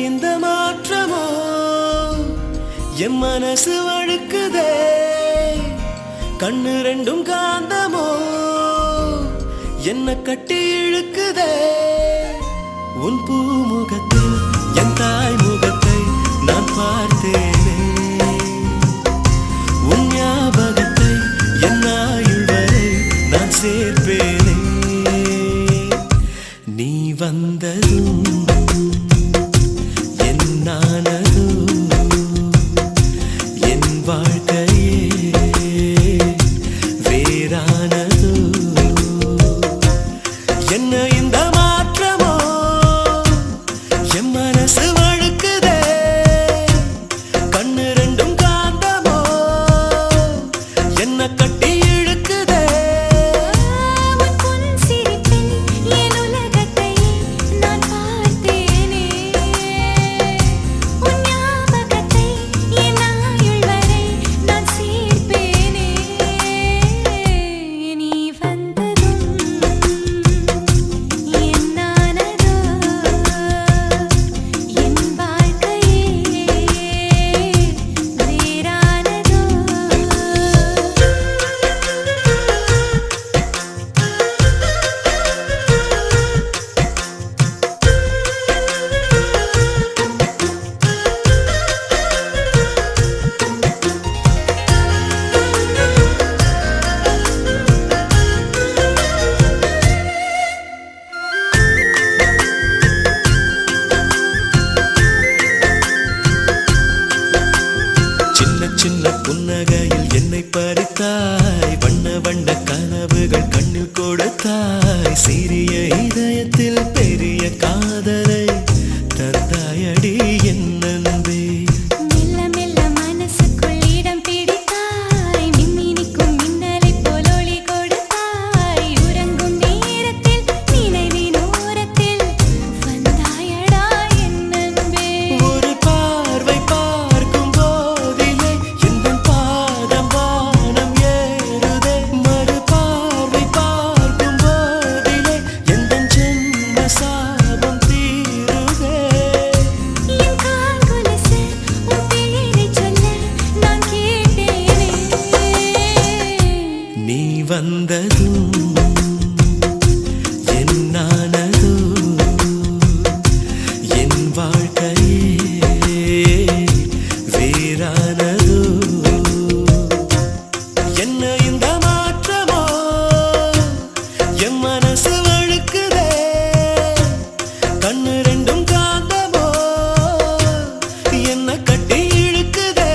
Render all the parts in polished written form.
இந்த மாற்றமோ என் மனசு வழுக்குதே கண்ணு ரெண்டும் காந்தமோ என்ன கட்டி இழுக்குதே உன் பூமுகத்தில் என் தாய் முகத்தை நான் பார்த்தேனே உன் ஞாபகத்தை என் ஆயுள் வரை நான் சேர்ப்பேனே நீ வந்ததும் புன்னகையில் என்னை பறித்தாய் வண்ண வண்ண கனவுகள் கண்ணில் கொடுத்தாய் சிறிய இதயத்தில் பெரிய காதலை தந்தாயடி என் நன்பே மெல்ல மெல்ல மனசுக்குள் இடம் பிடித்தாய் மின்மினிக்கும் மின்னலை போல் ஒளி கொடுத்தாய் உறங்கும் நேரத்தில் நினைவின் ஓரத்தில் வந்தாயடா என் நன்பே ஒரு பார்வை பார்க்கும் போதிலே எந்தன் பாதம் வானம் ஏறுதே மறு பார்வை பார்க்கும் போதிலே எந்தன் ஜென்ம சாபம் தீருதே என் கால் கொலுசு உன் பேரைச் சொல்ல நான் கேட்டேனே நீ வந்ததும் என்னானதோ என் வாழ்க்கையே வேறானதோ என்ன இந்த மாற்றமோ என் மனசு வழுக்குதே கண்ணு ரெண்டும் காந்தமோ என்ன கட்டி இழுக்குதே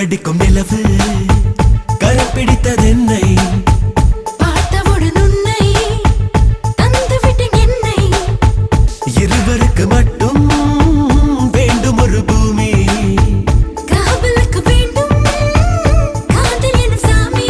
சிறகடிக்கும் நிலவு கரம் பிடித்ததென்னை பார்த்தவுடன் உன்னை தந்துவிட்டேன் என்னை இருவருக்கு மட்டும் வேண்டும் ஒரு பூமி காவலுக்கு வேண்டும் காதல் எனும் சாமி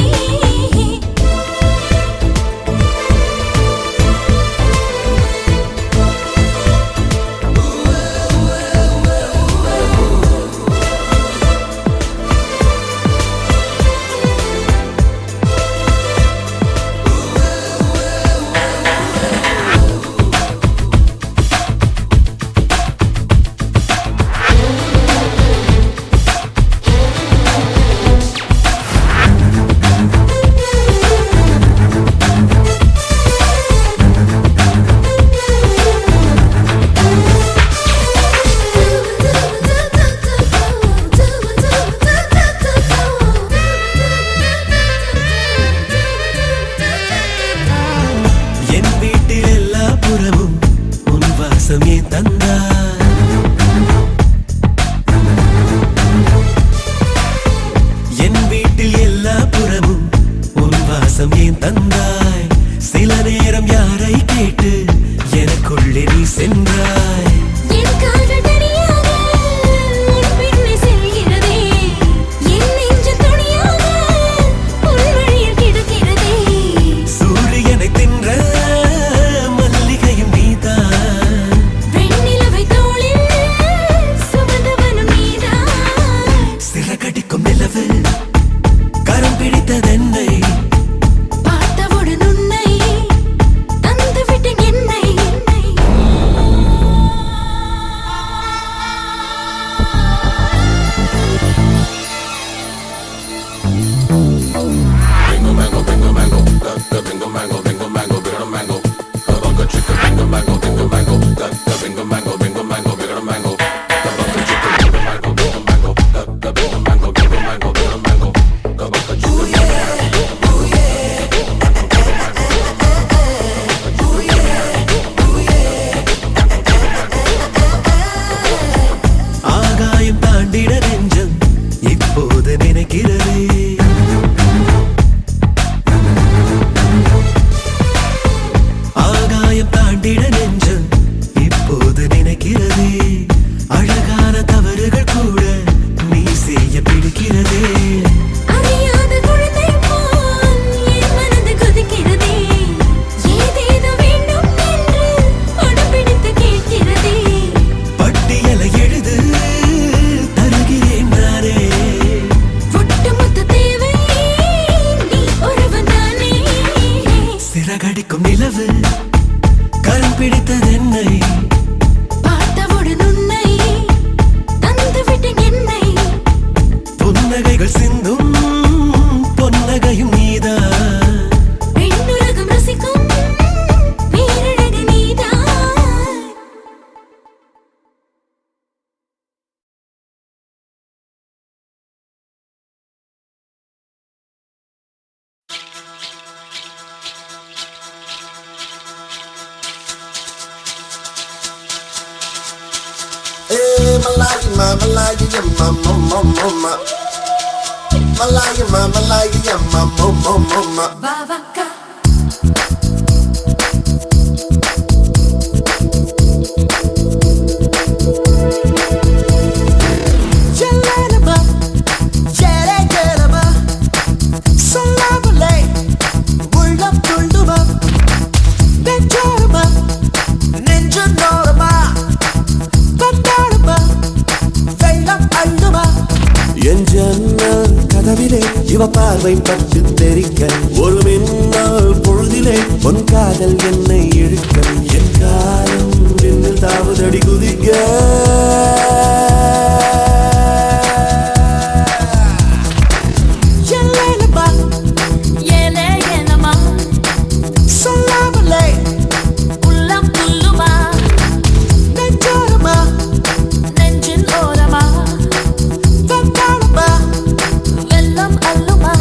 என் வீட்டில் எல்லா புறமும் உன் வாசம் ஏன் தந்தாய் என் வீட்டில் எல்லா புறமும் உன் வாசம் ஏன் தந்தாய் சில நேரம் யாரை கேட்டு எனக்குள்ளே நீ சென்றாய் என் கால்கள் தனியாக உன் பின்னே செல்கிறதே என் நெஞ்சு துணியாக உன் வழியில் கிடக்கிறதே சூரியனை தின்ற மல்லிகையும் நீதான் வெண்ணிலவை தோளில் சுமந்தவனும் நீதான் சிறகடிக்கும் நிலவு கரம் பிடித்ததென்னை பார்த்தவுடன் உன்னை தந்துவிட்டேன் என்னை ஆகாயம் தாண்டிட நெஞ்சம் இப்போது நினைக்கிறதே ஆகாயம் தாண்டிட நெஞ்சம் இப்போது நினைக்கிறதே அழகான தவறுகள் கூட நீ செய்ய பிடிக்கிறதே அறியாத குழந்தை போல் என் மனது கொதிக்கிறதே ஏதேதோ வேண்டும் என்று உடம்பிடித்து கேட்கிறதே பட்டியலை எழுது தருகிறேன் நானே ஒட்டுமொத்த தேவை நீ ஒருவன்தானே சிறகடிக்கும் நிலவு கரம் பிடித்ததென்னை பார்த்தவுடன் உன்னை தந்துவிட்டேன் என்னை புன்னகைகள் சிந்தும் பொன்னகையும் நீதான் பெண்ணுலகம் ரசிக்கும் பேரழகு நீதான் Malaya, Malaya, mama, mama, Malaya, Malaya, mama, mama. Vavaka Jelena, jelena, salavale, ulla tulduma, benjarma, ninja norma, pandarma, velam alluma. என் ஜன்னல் கதவிலே இவ பார்வை பட்டு தெரிக்க ஒரு மின்னல் பொழுதிலே பொன் காதல் என்னை இழுக்க என் காலம் விண்ணில் தாவுதடி குதிக்க எல்லேலமா ஏலே ஏலமா சொல்லாமலே உள்ளம் துள்ளுமா நெஞ்சோரமா நெஞ்சின் ஓரமா வந்தாளமா வெள்ளம் அள்ளுமா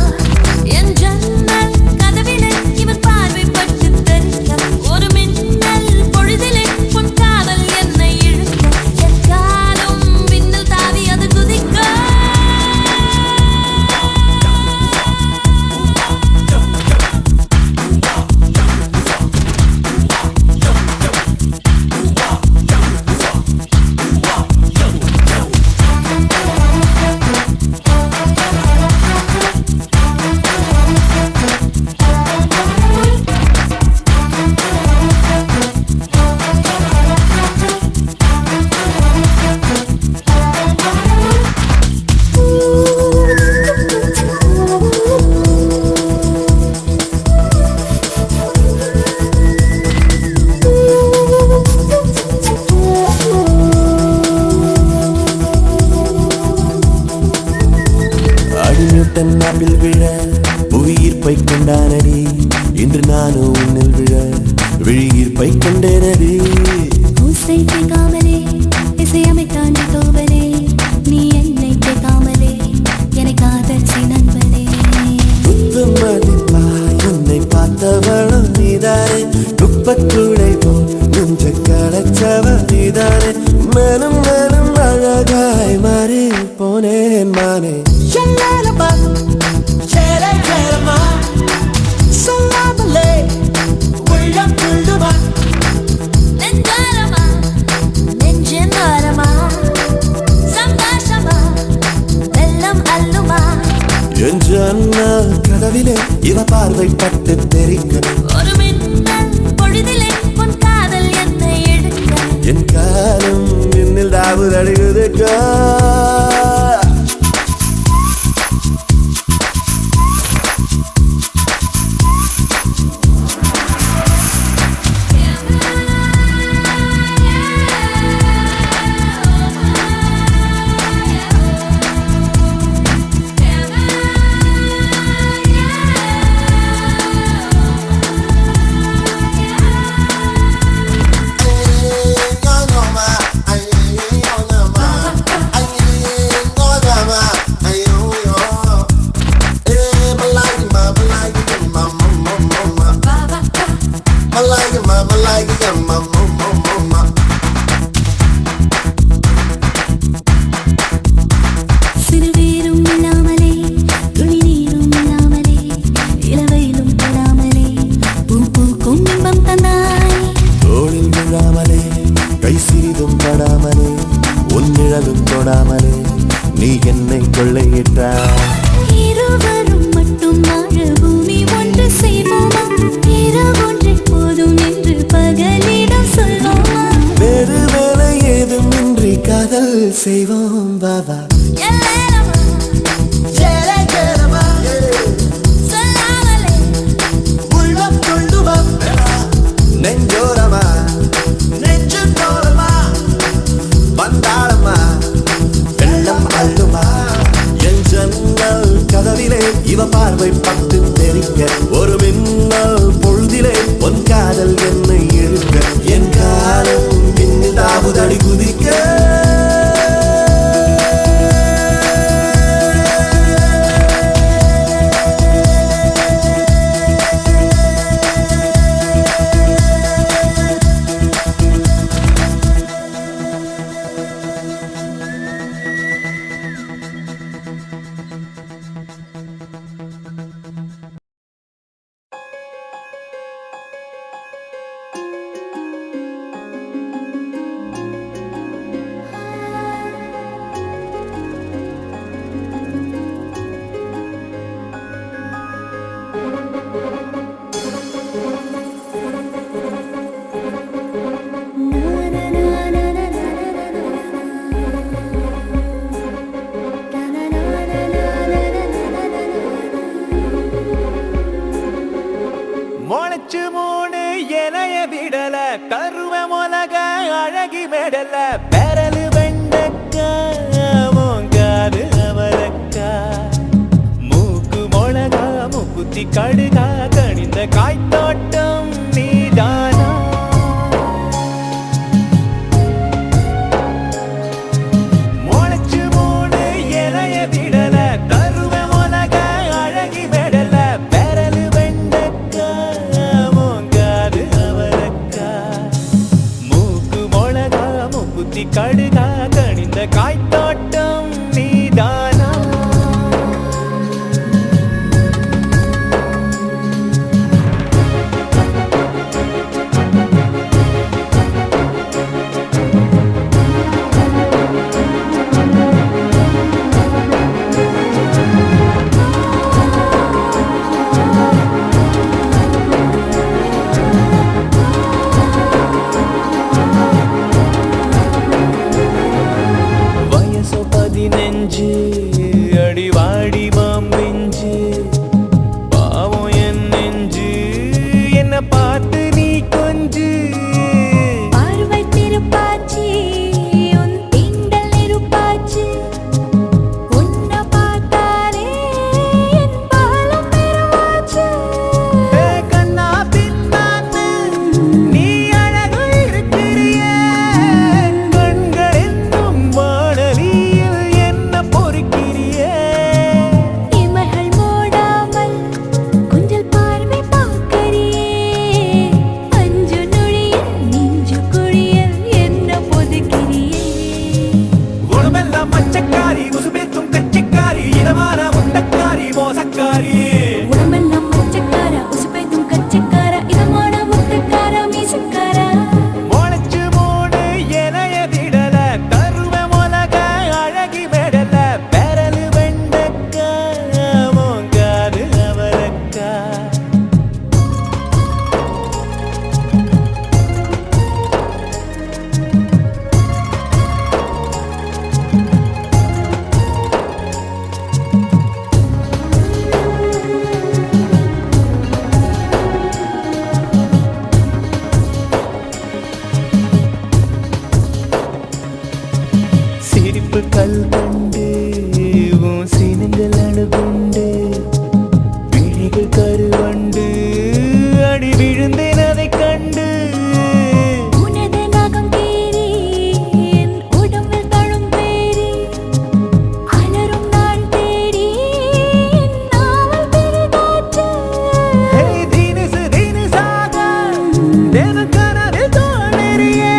என் ஜன்னல் கதவிலே இவன் பார்வை பட்டு தெரிக்க ஒரு மின்னல் பொழுதிலே உன் காதல் என்னை பட்டன் ஆப்பிள் விழ புவியீர்ப்பை கொண்டானடி இன்று நானும் உன்னில் விழ விழியீர்ப்பை கொண்டேனடி ஓசை கேட்காமலே இசையமைத்தான் தோவரே நீ என்னை கேட்காமலே என்னை காதச்சி நண்பரே குத்து மதிப்பா என்னை பார்த்தவளும் நீதானே குப்பக்கூடை போல் நெஞ்ச களைச்சவ நீதானே மேலும் மேலும் அழகாய் மாறி போனேன் மானே சொல்லாமலே உள்ளம் துள்ளுமா நெஞ்சாரமா நெஞ்சின் ஓரமா சந்தோஷமா வெள்ளம் அள்ளுமா என் ஜன்னல் கதவிலே இவ பார்வை பட்டு தெரிக்க ஒரு மின்னல் பொழுதிலே உன் காதல் என்னை எடுக்க என் காலம் இன்னில் தாவு தடுகுதுக்கா சிறுவீரும் இல்லாமலே துளி நீரும் இல்லாமலே இளவையிலும் தொடாமலே பூக்கும் இன்பம் தந்தாய் தோளில் விழாமலே கை சிறிதும் படாமலே உன் நிழலும் தொடாமலே நீ என்னை கொள்ளையிட்டாய் இருவரும் மட்டும் வாழ பூமி ஒன்று செய்வோமா இரவொன்றை போதும் என்று பகலிடம் சொல்வோமா வேறு வேலை ஏதுமின்றி காதல் செய்வோம் பாபா எல்லேரமா சொல்லாமலே உள்ளம் கொள்ளுமா நெஞ்சோரமா நெஞ்சு தோரமா வந்தாளமா வெள்ளம் அள்ளுமா என் ஜன்னல் கதவிலே இவ பார்வை பட்டு தெரிக்க ஒரு மின்னல் பொழுதிலே உன் காதல் என்னை இழுக்க என் காலம் பின்னில் தாவுதடி குதிக்க முளைச்சு மூணு இலைய விடல கருவ மொலக அழகி மெடல பெரலு வெண்டக்கா மூங்காது அவரக்கா மூக்கு மொளகா மூக்குத்தி கடுகா கணிந்த காய்த்தோட்டம் நீதானா முளைச்சு மூணு இலைய விடல கருவ மொலக அழகி மெடல பெரலு வெண்டக்கா மூங்காது அவரக்கா மூக்கு மொளகா மூக்குத்தி கடுகா கணிந்த காய்த்தோட்டம் நீதானா வயசு சிவப்பு கல் கண்டு உன் சினங்கள் அணுகுண்டு விழிகள் கருவண்டு அடி விழுந்தேன் அதை கண்டு உனது நகம் தேறி என் உடம்பில் தழும் பேரி அலரும் நாள் தேடி என் நாவல் பெரிதாச்சு தினசு தினசாக தினக்கனவில் தோன்றியே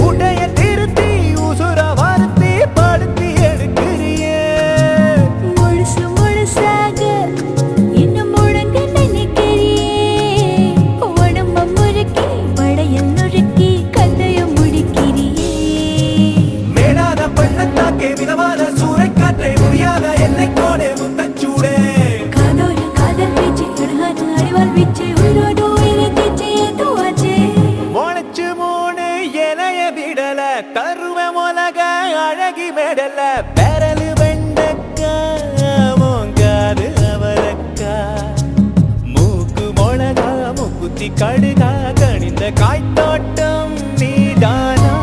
உடைய திருத்தி உசுர வருத்தி படுத்தி எடுக்கிறியே முழுசு முழுசாக இன்னும் முழங்க நினைக்கிறியே உடம்ப முறுக்கி படையில் நுறுக்கி கதையும் முடிக்கிறியே மேடாத பள்ளத்தாக்கே மிதமான சூறைக்காற்றை முடியாத எல்லை கோடே முத்தச்சூடே காதோடு காதல் பேச்சு கடுகாற்று அறிவால் வீச்சு உயிரோடு உயிரை தேச்சு ஏத்துவாச்சே முளைச்சு மூணு இலைய விடல தருவ உலக அழகி மெடல பெரலு வெண்டக்கா மோங்காது அவரக்கா மூக்கு மொளகா மூக்குத்தி கடுகா கணிந்த காய்த்தோட்டம் நீதானா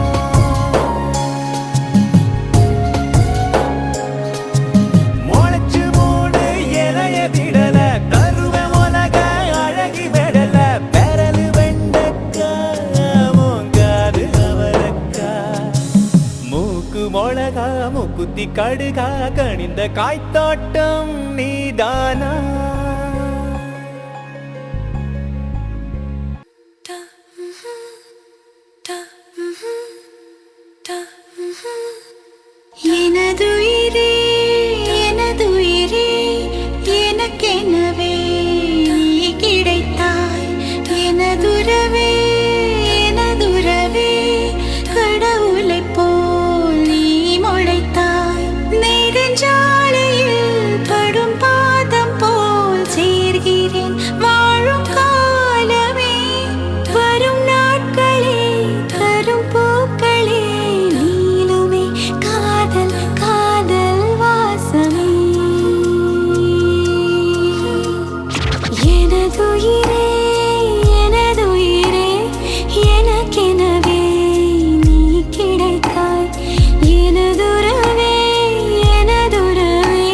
முளைச்சு மூணு இலைய விடல தருவ உலக அழகி மெடல பெரலு வெண்டக்கா மோங்காது அவரக்கா மூக்கு மொளகா மூக்குத்தி கடுகா கணிந்த காய்த்தோட்டம் நீதானா எனதுயிரே எனதுயிரே எனக்கெனவே நீ கிடைத்தாய் எனதுறவே எனதுறவே கடவுளைப் போல் நீ முளைத்தாய் நெடுஞ்சாலையில் படும் பாதம் போல் சேர்கிறேன் வாழும் காலமே வரும் நாட்களே தரும் பூக்களே நீளுமே காதல் காதல் வாசமே எனதுயிரே எனதுயிரே எனக்கெனவே நீ கிடைத்தாய் எனதுறவே எனதுறவே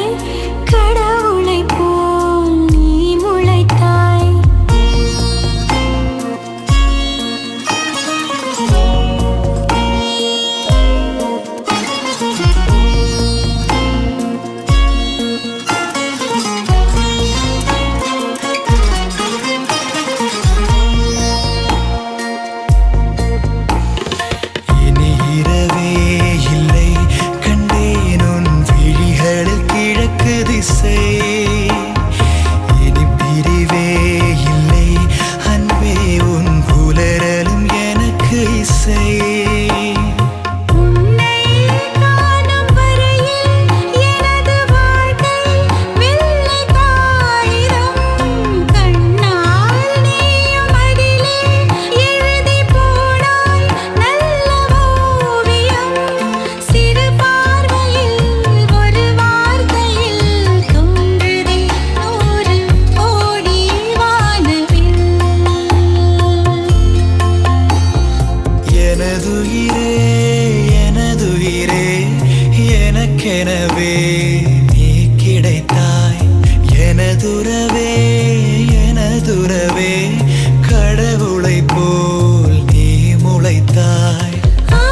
கடவுளைப் போல் நீ முளைத்தாய் இனி இரவே இல்லை கண்டேன் உன் விழிகளில் கிழக்கு திசை இனி பிரிவே இல்லை அன்பே உன் புலரலும் எனக்கு இசை உன்னை காணும் வரையில் எனது வாழ்க்கை வெள்ளை காகிதம் கண்ணால் நீயும் அதிலே எழுதி போனாய் நல்ல ஓவியம் சிறு பார்வையில் ஒரு வார்த்தையில் தோன்றுதே 100 கோடி வானவில் எனதுயிரே எனதுயிரே எனக்கெனவே நீ கிடைத்தாய் எனதுறவே எனதுறவே கடவுளைப் போல் நீ முளைத்தாய் La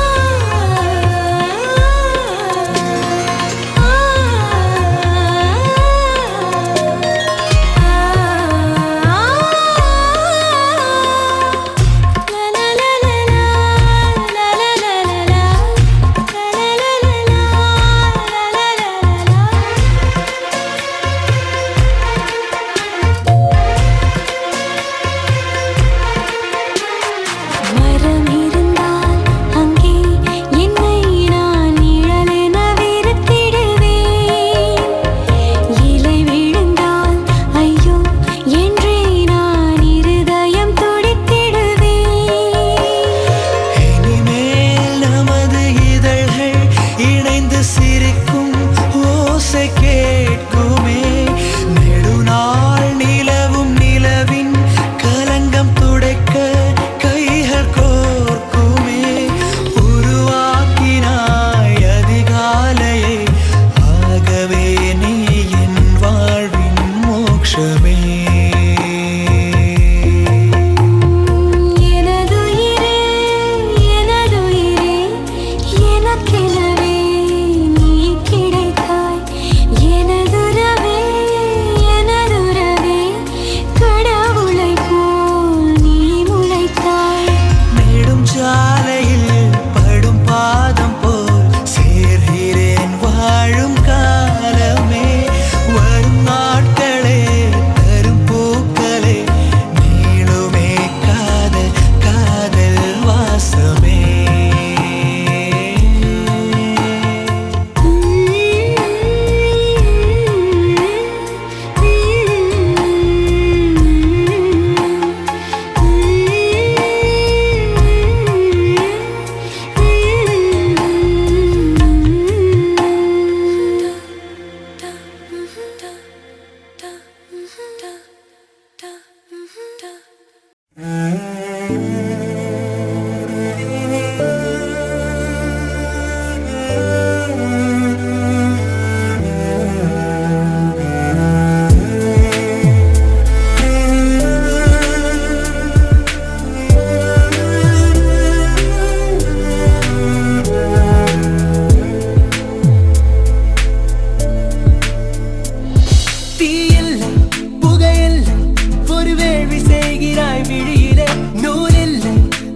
தேய்கிறாய் விழியிலே நூலில்லை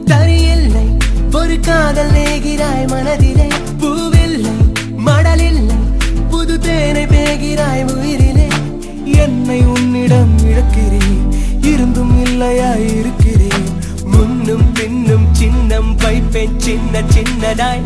தரியில்லை ஒரு காதல் நேகிறாய் மனதிலே பூவில்லை மடலில்லை புது தேனை பேகிறாய் உயிரிலே என்னை உன்னிடம் இழக்கிறேன் இருந்தும் இல்லையாய் இருக்கிறேன் முன்னும் பின்னும் சின்னம் வைப்பேன் சின்ன சின்னதாய்